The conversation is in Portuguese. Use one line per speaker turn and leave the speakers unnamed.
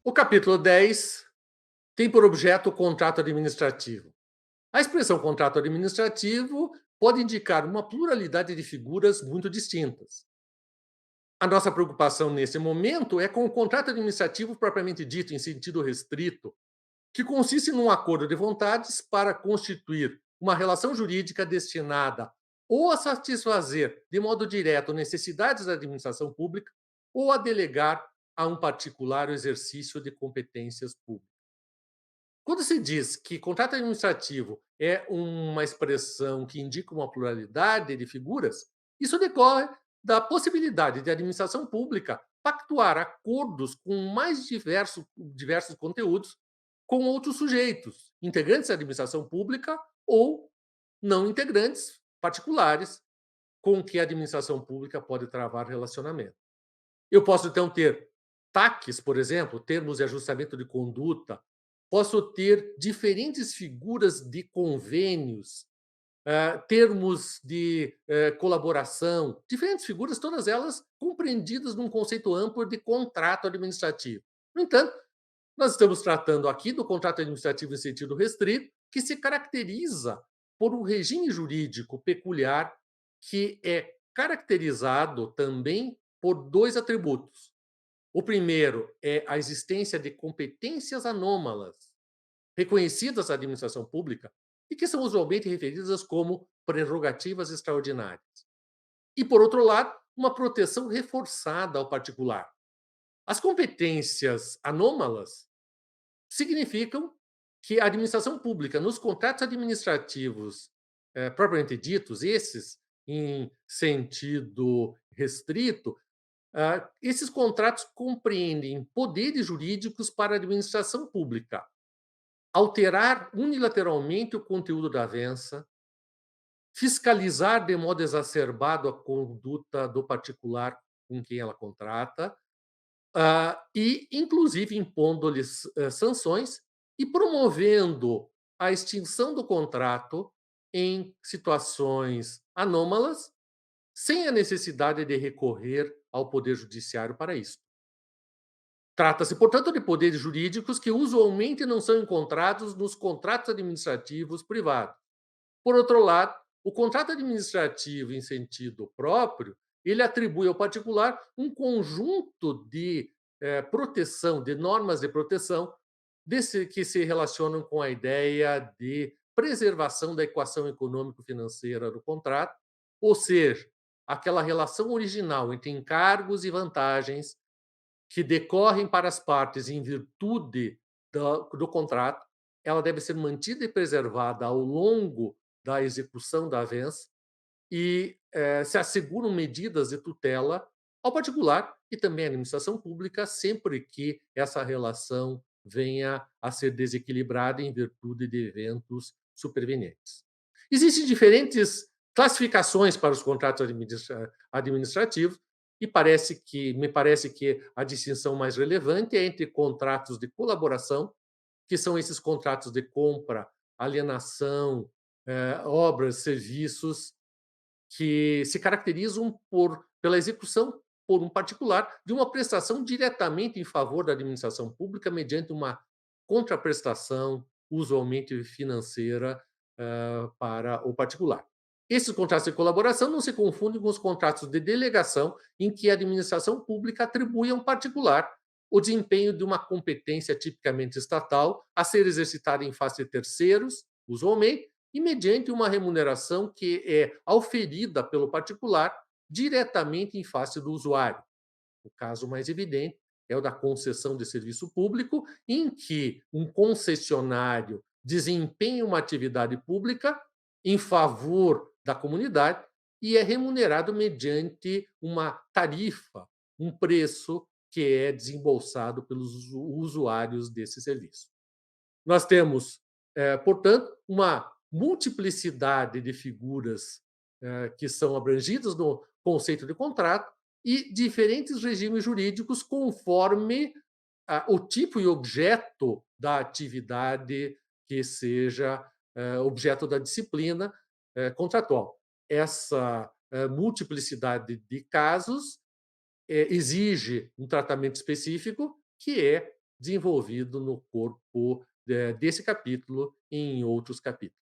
O capítulo 10 tem por objeto o contrato administrativo. A expressão contrato administrativo pode indicar uma pluralidade de figuras muito distintas. A nossa preocupação nesse momento é com o contrato administrativo propriamente dito, em sentido restrito, que consiste num acordo de vontades para constituir uma relação jurídica destinada ou a satisfazer de modo direto necessidades da administração pública ou a delegar a um particular o exercício de competências públicas. Quando se diz que contrato administrativo é uma expressão que indica uma pluralidade de figuras, isso decorre da possibilidade de a administração pública pactuar acordos com mais diversos conteúdos com outros sujeitos, integrantes da administração pública ou não integrantes particulares com que a administração pública pode travar relacionamento. Eu posso então ter TACs, por exemplo, termos de ajustamento de conduta, posso ter diferentes figuras de convênios, termos de colaboração, diferentes figuras, todas elas compreendidas num conceito amplo de contrato administrativo. No entanto, nós estamos tratando aqui do contrato administrativo em sentido restrito, que se caracteriza por um regime jurídico peculiar que é caracterizado também por dois atributos. O primeiro é a existência de competências anômalas, reconhecidas à administração pública e que são usualmente referidas como prerrogativas extraordinárias. E, por outro lado, uma proteção reforçada ao particular. As competências anômalas significam que a administração pública, nos contratos administrativos propriamente ditos, esses em sentido restrito, esses contratos compreendem poderes jurídicos para a administração pública, alterar unilateralmente o conteúdo da avença, fiscalizar de modo exacerbado a conduta do particular com quem ela contrata, e, inclusive, impondo-lhes sanções e promovendo a extinção do contrato em situações anômalas, sem a necessidade de recorrer ao Poder Judiciário para isso. Trata-se, portanto, de poderes jurídicos que usualmente não são encontrados nos contratos administrativos privados. Por outro lado, o contrato administrativo em sentido próprio, ele atribui ao particular um conjunto de proteção, de normas de proteção, que se relacionam com a ideia de preservação da equação econômico-financeira do contrato, ou seja, aquela relação original entre encargos e vantagens que decorrem para as partes em virtude do contrato, ela deve ser mantida e preservada ao longo da execução da avença e se asseguram medidas de tutela ao particular e também à administração pública, sempre que essa relação venha a ser desequilibrada em virtude de eventos supervenientes. Existem diferentes classificações para os contratos administrativos e me parece que a distinção mais relevante é entre contratos de colaboração, que são esses contratos de compra, alienação, obras, serviços, que se caracterizam pela execução por um particular de uma prestação diretamente em favor da administração pública mediante uma contraprestação, usualmente financeira, para o particular. Esses contratos de colaboração não se confundem com os contratos de delegação, em que a administração pública atribui a um particular o desempenho de uma competência tipicamente estatal a ser exercitada em face de terceiros, usualmente, e mediante uma remuneração que é auferida pelo particular diretamente em face do usuário. O caso mais evidente é o da concessão de serviço público, em que um concessionário desempenha uma atividade pública em favor da comunidade e é remunerado mediante uma tarifa, um preço que é desembolsado pelos usuários desse serviço. Nós temos, portanto, uma multiplicidade de figuras que são abrangidas no conceito de contrato e diferentes regimes jurídicos conforme o tipo e objeto da atividade que seja objeto da disciplina contratual. Essa multiplicidade de casos exige um tratamento específico, que é desenvolvido no corpo, desse capítulo e em outros capítulos.